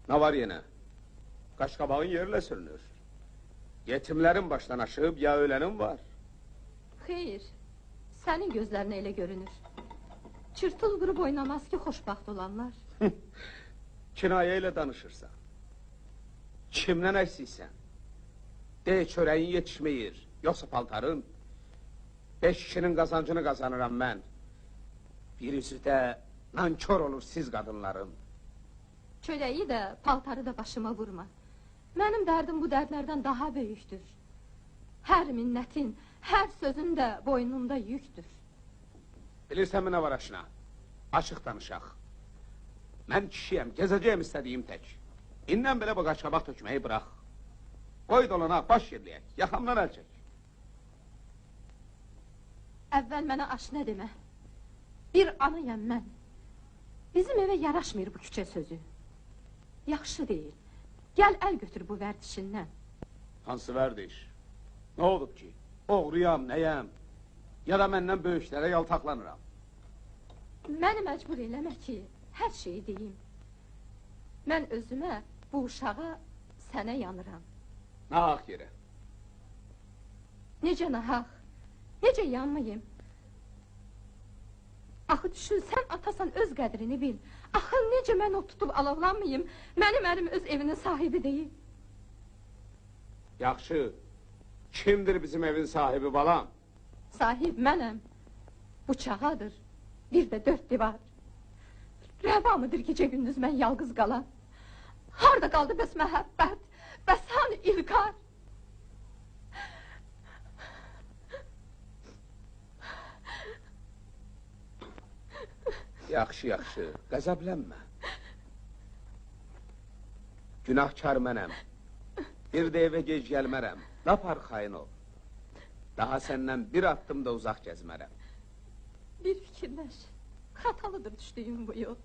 Ne var yine? Qaşqabağın yerlə sürünür. Yetimlerin başdan aşıb, ya ölenin var. Xeyr, sənin gözlərinə elə görünür. Çırtıl qırıb oynamaz ki, xoşbaxt olanlar. Kinayə ilə danışırsan. Kimdən əksiksən? De, çörəyin yetişməyir, yoxsa paltarın. 5 kişinin qazancını qazanıram mən. Birisi də nankör olur siz qadınların. Çörəyi də, paltarı da başıma vurma. Mənim dərdim bu dərdlərdən daha böyükdür. Hər minnətin, hər sözün də boynumda yükdür. Bilirsən mi nə var aşına? Açıq danışaq. Mən kişiyəm, gezəcəyim istədiyim tək. İndən belə bu qaşqabaq tökməyi bıraq. Qoy dolana, baş yerləyək, yaxamdan əl çək. Əvvəl mənə aşinə demə. Bir anayəm mən. Bizim evə yaraşmır bu küçə sözü. Yaxşı deyil. Gəl əl götür bu vərdişindən. Hansı vərdiş? Nə olub ki? Oğruyam, nəyəm? Ya da məndən böyüklərə yaltaqlanıram. Məni məcbur eləmə ki, hər şeyi deyim. Mən özümə, bu uşağa, sənə yanıram. Nahaq yerə. Necə nahaq? Necə yanmayım? Axı düşün, sən atasan öz qədrini bil. Axı necə mən o tutub alovlanmayım? Mənim ərim öz evinin sahibi deyil. Yaxşı. Kimdir bizim evin sahibi balam? Sahib mənəm. Bıçağadır. Bir də 4 divar. Rəva mıdır gecə gündüz mən yalqız qalan? Harda qaldı bəs məhəbbət? Bəs hani İlqar? Yaxşı, yaxşı, qəzəblənmə. Günahkar mənəm. Bir də evə gec gəlmərəm. Napar xain ol. Daha səndən bir addım da uzaq gəzmərəm. Bir fikirləş. Xatalıdır düşdüyüm bu yol.